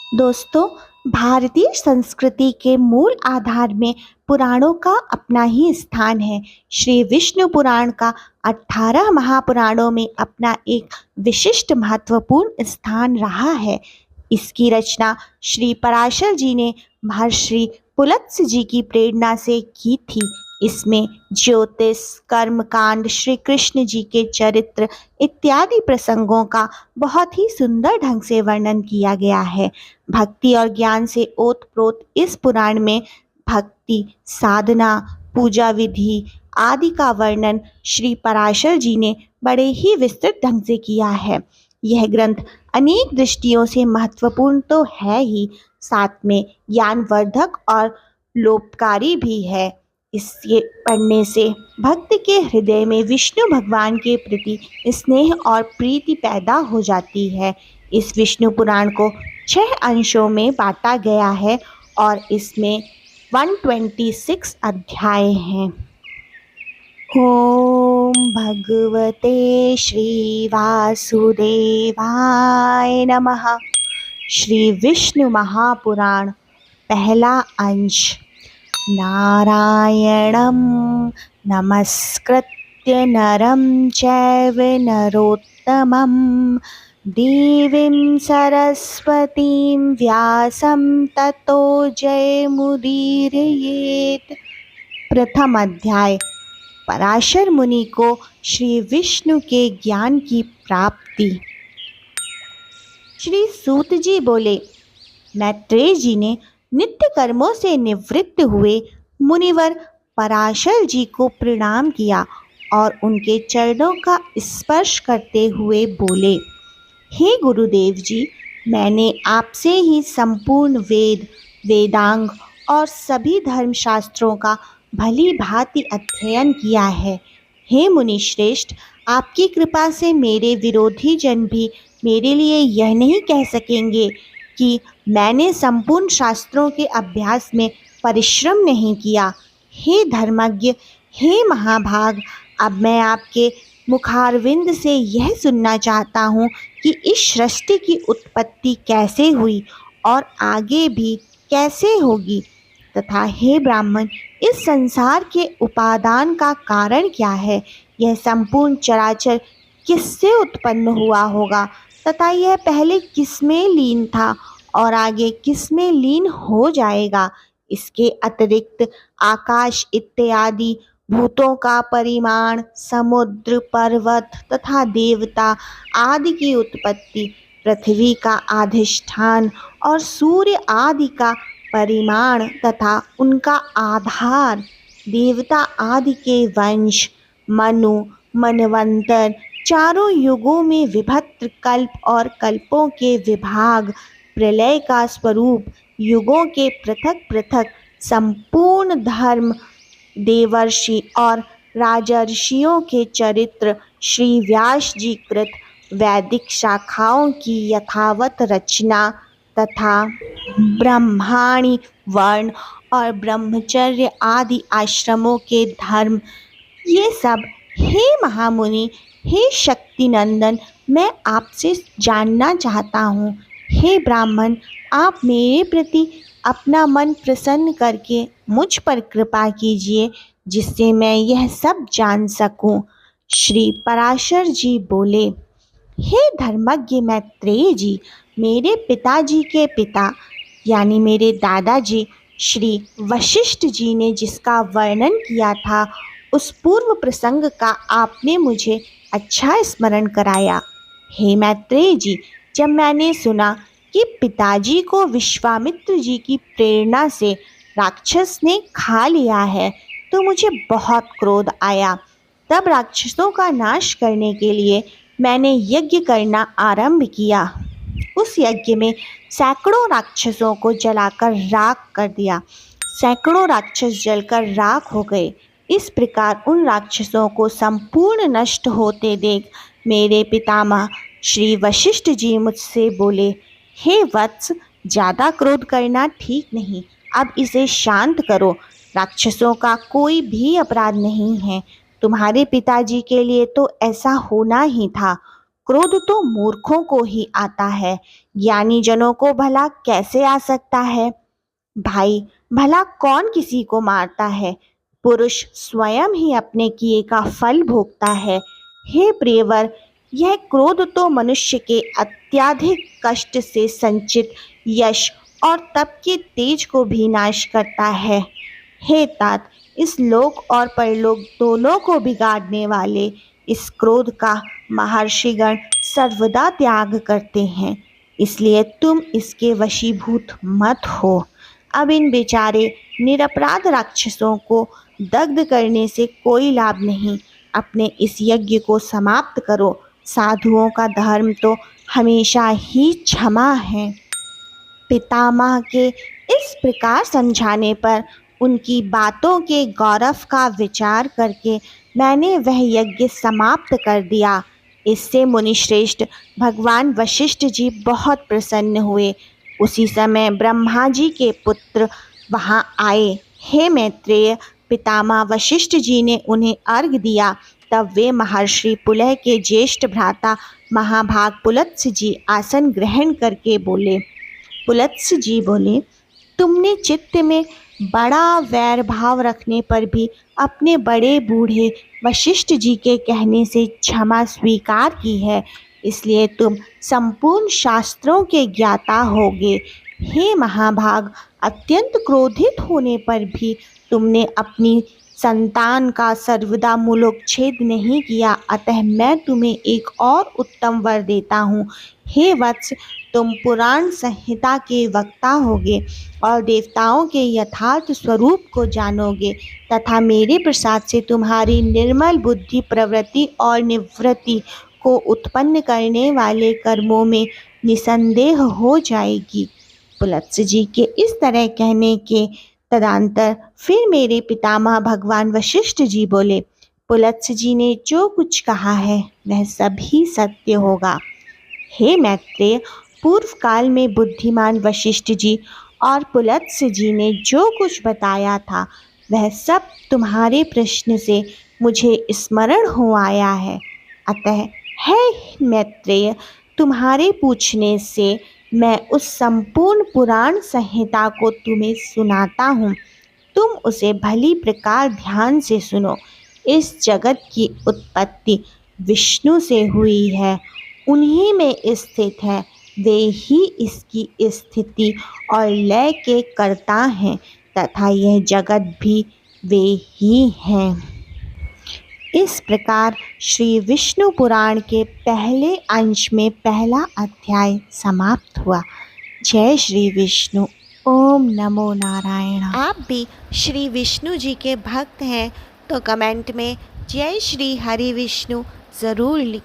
दोस्तों, भारतीय संस्कृति के मूल आधार में पुराणों का अपना ही स्थान है। श्री विष्णु पुराण का 18 महापुराणों में अपना एक विशिष्ट महत्वपूर्ण स्थान रहा है। इसकी रचना श्री पराशर जी ने महर्षि पुलत्स्य जी की प्रेरणा से की थी। इसमें ज्योतिष, कर्मकांड, श्री कृष्ण जी के चरित्र इत्यादि प्रसंगों का बहुत ही सुंदर ढंग से वर्णन किया गया है। भक्ति और ज्ञान से ओतप्रोत इस पुराण में भक्ति, साधना, पूजा विधि आदि का वर्णन श्री पराशर जी ने बड़े ही विस्तृत ढंग से किया है। यह ग्रंथ अनेक दृष्टियों से महत्वपूर्ण तो है ही, साथ में ज्ञानवर्धक और लोककारी भी है। इसके पढ़ने से भक्त के हृदय में विष्णु भगवान के प्रति स्नेह और प्रीति पैदा हो जाती है। इस विष्णु पुराण को 6 अंशों में बांटा गया है और इसमें 126 अध्याय हैं। ओम भगवते श्री वासुदेवाय नमः। श्री विष्णु महापुराण, पहला अंश। नारायणं नमस्कृत्य नरं चैव नरोत्तमं देवीं सरस्वतीं व्यासं ततो जयमुदीरयेत्। प्रथम अध्याय। पराशर मुनि को श्री विष्णु के ज्ञान की प्राप्ति। श्री सूत जी बोले, मैत्रेय जी ने नित्य कर्मों से निवृत्त हुए मुनिवर पराशर जी को प्रणाम किया और उनके चरणों का स्पर्श करते हुए बोले, हे गुरुदेव जी, मैंने आपसे ही संपूर्ण वेद, वेदांग और सभी धर्मशास्त्रों का भली भांति अध्ययन किया है। हे मुनि श्रेष्ठ, आपकी कृपा से मेरे विरोधी जन भी मेरे लिए यह नहीं कह सकेंगे कि मैंने संपूर्ण शास्त्रों के अभ्यास में परिश्रम नहीं किया। हे धर्मज्ञ, हे महाभाग, अब मैं आपके मुखारविंद से यह सुनना चाहता हूँ कि इस सृष्टि की उत्पत्ति कैसे हुई और आगे भी कैसे होगी, तथा हे ब्राह्मण, इस संसार के उपादान का कारण क्या है। यह संपूर्ण चराचर किससे उत्पन्न हुआ होगा तथा यह पहले किसमें लीन था और आगे किसमें लीन हो जाएगा। इसके अतिरिक्त आकाश इत्यादि भूतों का परिमाण, समुद्र, पर्वत तथा देवता आदि की उत्पत्ति, पृथ्वी का अधिष्ठान और सूर्य आदि का परिमाण तथा उनका आधार, देवता आदि के वंश, मनु, मनवंतर, चारों युगों में विभक्त कल्प और कल्पों के विभाग, प्रलय का स्वरूप, युगों के पृथक पृथक संपूर्ण धर्म, देवर्षि और राजर्षियों के चरित्र, श्री व्यास जी कृत वैदिक शाखाओं की यथावत रचना तथा ब्रह्माणी वर्ण और ब्रह्मचर्य आदि आश्रमों के धर्म, ये सब हे महामुनि, हे शक्तिनंदन, मैं आपसे जानना चाहता हूँ। हे ब्राह्मण, आप मेरे प्रति अपना मन प्रसन्न करके मुझ पर कृपा कीजिए, जिससे मैं यह सब जान सकूं। श्री पराशर जी बोले, हे धर्मज्ञ मैत्रेय जी, मेरे पिताजी के पिता यानी मेरे दादाजी श्री वशिष्ठ जी ने जिसका वर्णन किया था, उस पूर्व प्रसंग का आपने मुझे अच्छा स्मरण कराया। हे मैत्रेय जी, जब मैंने सुना कि पिताजी को विश्वामित्र जी की प्रेरणा से राक्षस ने खा लिया है, तो मुझे बहुत क्रोध आया। तब राक्षसों का नाश करने के लिए मैंने यज्ञ करना आरंभ किया। उस यज्ञ में सैकड़ों राक्षसों को जलाकर राख कर दिया। सैकड़ों राक्षस जलकर राख हो गए। इस प्रकार उन राक्षसों को संपूर्ण नष्ट होते देख मेरे पितामह श्री वशिष्ठ जी मुझसे बोले, हे वत्स, ज़्यादा क्रोध करना ठीक नहीं, अब इसे शांत करो। राक्षसों का कोई भी अपराध नहीं है। तुम्हारे पिताजी के लिए तो ऐसा होना ही था। क्रोध तो मूर्खों को ही आता है, ज्ञानी जनों को भला कैसे आ सकता है। भाई, भला कौन किसी को मारता है? पुरुष स्वयं ही अपने किए का फल भोगता है। हे प्रियवर, यह क्रोध तो मनुष्य के अत्यधिक कष्ट से संचित यश और तप के तेज को भी नाश करता है। हे तात, इस लोक और परलोक दोनों को बिगाड़ने वाले इस क्रोध का महर्षिगण सर्वदा त्याग करते हैं, इसलिए तुम इसके वशीभूत मत हो। अब इन बेचारे निरपराध राक्षसों को दग्ध करने से कोई लाभ नहीं। अपने इस यज्ञ को समाप्त करो। साधुओं का धर्म तो हमेशा ही क्षमा है। पितामह के इस प्रकार समझाने पर उनकी बातों के गौरव का विचार करके मैंने वह यज्ञ समाप्त कर दिया। इससे मुनिश्रेष्ठ भगवान वशिष्ठ जी बहुत प्रसन्न हुए। उसी समय ब्रह्मा जी के पुत्र वहां आए। हे मैत्रेय, पितामह वशिष्ठ जी ने उन्हें अर्घ दिया। तब वे महर्षि पुलह के ज्येष्ठ भ्राता महाभाग पुलत्स्य जी आसन ग्रहण करके बोले। पुलत्स्य जी बोले, तुमने चित्त में बड़ा वैर भाव रखने पर भी अपने बड़े बूढ़े वशिष्ठ जी के कहने से क्षमा स्वीकार की है, इसलिए तुम संपूर्ण शास्त्रों के ज्ञाता होगे। हे महाभाग, अत्यंत क्रोधित होने पर भी तुमने अपनी संतान का सर्वदा मूलोच्छेद नहीं किया, अतः मैं तुम्हें एक और उत्तम वर देता हूँ। हे वत्स, तुम पुराण संहिता के वक्ता होगे और देवताओं के यथार्थ स्वरूप को जानोगे तथा मेरे प्रसाद से तुम्हारी निर्मल बुद्धि प्रवृत्ति और निवृत्ति को उत्पन्न करने वाले कर्मों में निसंदेह हो जाएगी। पुलत्स्य जी के इस तरह कहने के तदंतर फिर मेरे पितामह भगवान वशिष्ठ जी बोले, पुलत्स्य जी ने जो कुछ कहा है वह सभी सत्य होगा। हे मैत्रेय, पूर्व काल में बुद्धिमान वशिष्ठ जी और पुलत्स्य जी ने जो कुछ बताया था वह सब तुम्हारे प्रश्न से मुझे स्मरण हो आया है। अतः हे मैत्रेय, तुम्हारे पूछने से मैं उस संपूर्ण पुराण संहिता को तुम्हें सुनाता हूँ। तुम उसे भली प्रकार ध्यान से सुनो। इस जगत की उत्पत्ति विष्णु से हुई है, उन्हीं में स्थित है। वे ही इसकी स्थिति और लय के कर्ता हैं तथा यह जगत भी वे ही हैं। इस प्रकार श्री विष्णु पुराण के पहले अंश में पहला अध्याय समाप्त हुआ। जय श्री विष्णु। ओम नमो नारायण। आप भी श्री विष्णु जी के भक्त हैं तो कमेंट में जय श्री हरि विष्णु ज़रूर लिखें।